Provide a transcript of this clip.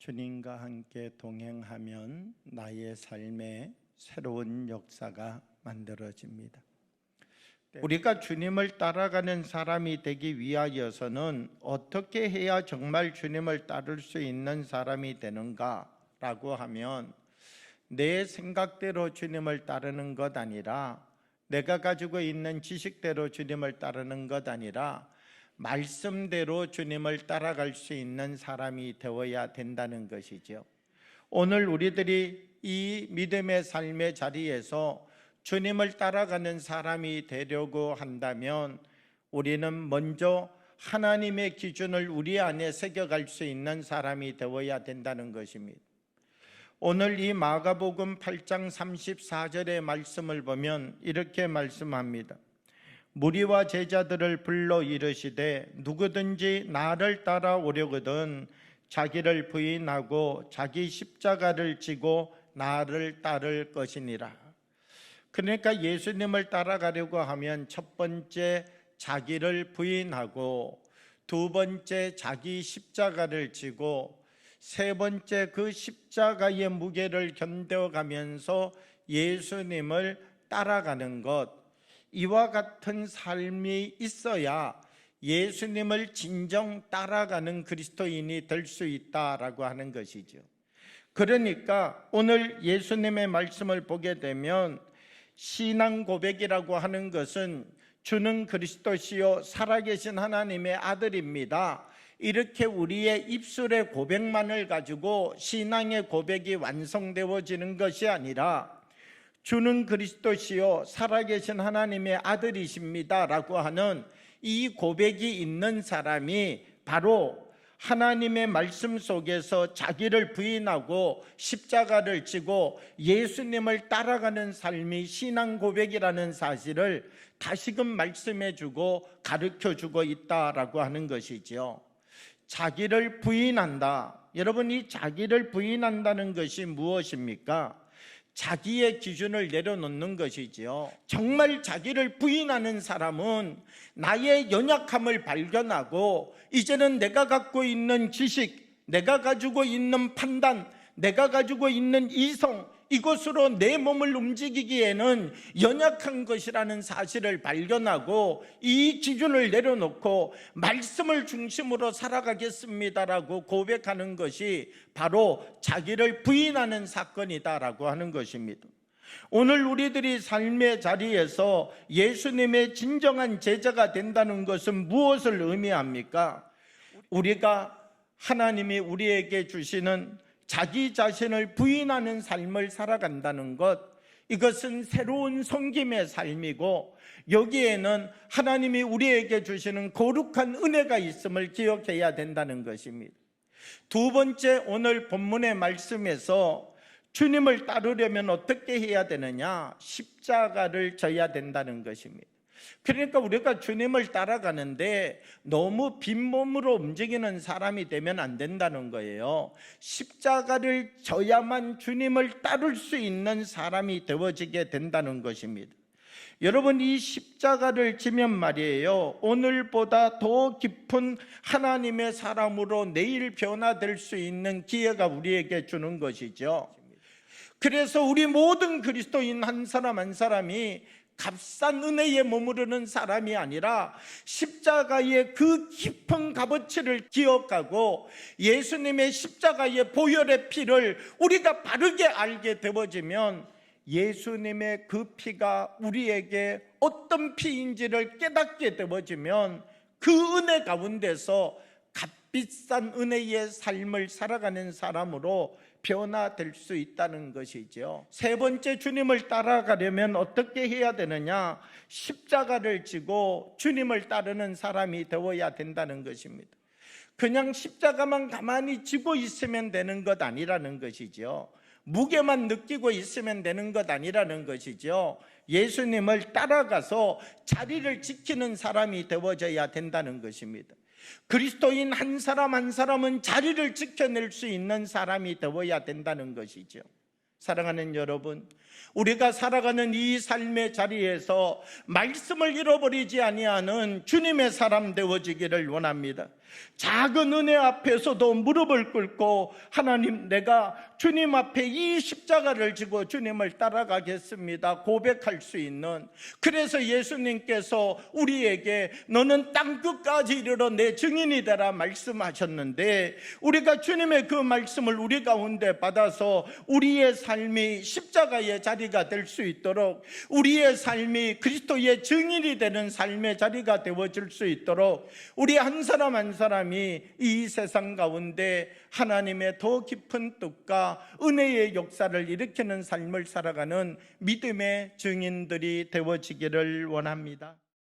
주님과 함께 동행하면 나의 삶에 새로운 역사가 만들어집니다. 우리가 주님을 따라가는 사람이 되기 위하여서는 어떻게 해야 정말 주님을 따를 수 있는 사람이 되는가라고 하면 내 생각대로 주님을 따르는 것 아니라, 내가 가지고 있는 지식대로 주님을 따르는 것 아니라 말씀대로 주님을 따라갈 수 있는 사람이 되어야 된다는 것이죠. 오늘 우리들이 이 믿음의 삶의 자리에서 주님을 따라가는 사람이 되려고 한다면 우리는 먼저 하나님의 기준을 우리 안에 새겨갈 수 있는 사람이 되어야 된다는 것입니다. 오늘 이 마가복음 8장 34절의 말씀을 보면 이렇게 말씀합니다. 무리와 제자들을 불러 이르시되 누구든지 나를 따라오려거든 자기를 부인하고 자기 십자가를 지고 나를 따를 것이니라. 그러니까 예수님을 따라가려고 하면 첫 번째 자기를 부인하고, 두 번째 자기 십자가를 지고, 세 번째 그 십자가의 무게를 견뎌가면서 예수님을 따라가는 것, 이와 같은 삶이 있어야 예수님을 진정 따라가는 그리스도인이 될 수 있다라고 하는 것이죠. 그러니까 오늘 예수님의 말씀을 보게 되면 신앙 고백이라고 하는 것은 주는 그리스도시요 살아계신 하나님의 아들입니다, 이렇게 우리의 입술의 고백만을 가지고 신앙의 고백이 완성되어지는 것이 아니라 주는 그리스도시요 살아계신 하나님의 아들이십니다 라고 하는 이 고백이 있는 사람이 바로 하나님의 말씀 속에서 자기를 부인하고 십자가를 지고 예수님을 따라가는 삶이 신앙 고백이라는 사실을 다시금 말씀해주고 가르쳐주고 있다라고 하는 것이죠. 자기를 부인한다. 여러분, 이 자기를 부인한다는 것이 무엇입니까? 자기의 기준을 내려놓는 것이지요. 정말 자기를 부인하는 사람은 나의 연약함을 발견하고 이제는 내가 갖고 있는 지식, 내가 가지고 있는 판단, 내가 가지고 있는 이성, 이것으로 내 몸을 움직이기에는 연약한 것이라는 사실을 발견하고 이 기준을 내려놓고 말씀을 중심으로 살아가겠습니다라고 고백하는 것이 바로 자기를 부인하는 사건이다라고 하는 것입니다. 오늘 우리들이 삶의 자리에서 예수님의 진정한 제자가 된다는 것은 무엇을 의미합니까? 우리가 하나님이 우리에게 주시는 자기 자신을 부인하는 삶을 살아간다는 것, 이것은 새로운 섬김의 삶이고 여기에는 하나님이 우리에게 주시는 거룩한 은혜가 있음을 기억해야 된다는 것입니다. 두 번째, 오늘 본문의 말씀에서 주님을 따르려면 어떻게 해야 되느냐? 십자가를 져야 된다는 것입니다. 그러니까 우리가 주님을 따라가는데 너무 빈몸으로 움직이는 사람이 되면 안 된다는 거예요. 십자가를 져야만 주님을 따를 수 있는 사람이 되어지게 된다는 것입니다. 여러분, 이 십자가를 지면 말이에요, 오늘보다 더 깊은 하나님의 사람으로 내일 변화될 수 있는 기회가 우리에게 주는 것이죠. 그래서 우리 모든 그리스도인 한 사람 한 사람이 값싼 은혜에 머무르는 사람이 아니라 십자가의 그 깊은 값어치를 기억하고 예수님의 십자가의 보혈의 피를 우리가 바르게 알게 되어지면 예수님의 그 피가 우리에게 어떤 피인지를 깨닫게 되어지면 그 은혜 가운데서 값비싼 은혜의 삶을 살아가는 사람으로 변화될 수 있다는 것이죠. 세 번째, 주님을 따라가려면 어떻게 해야 되느냐? 십자가를 지고 주님을 따르는 사람이 되어야 된다는 것입니다. 그냥 십자가만 가만히 지고 있으면 되는 것 아니라는 것이죠. 무게만 느끼고 있으면 되는 것 아니라는 것이죠. 예수님을 따라가서 자리를 지키는 사람이 되어져야 된다는 것입니다. 그리스도인 한 사람 한 사람은 자리를 지켜낼 수 있는 사람이 되어야 된다는 것이죠. 사랑하는 여러분, 우리가 살아가는 이 삶의 자리에서 말씀을 잃어버리지 아니하는 주님의 사람 되어지기를 원합니다. 작은 은혜 앞에서도 무릎을 꿇고 하나님, 내가 주님 앞에 이 십자가를 지고 주님을 따라가겠습니다 고백할 수 있는, 그래서 예수님께서 우리에게 너는 땅끝까지 이르러 내 증인이 되라 말씀하셨는데, 우리가 주님의 그 말씀을 우리 가운데 받아서 우리의 삶이 십자가의 자리가 될 수 있도록, 우리의 삶이 그리스도의 증인이 되는 삶의 자리가 되어질 수 있도록, 우리 한 사람 한 사람이 이 세상 가운데 하나님의 더 깊은 뜻과 은혜의 역사를 일으키는 삶을 살아가는 믿음의 증인들이 되어지기를 원합니다.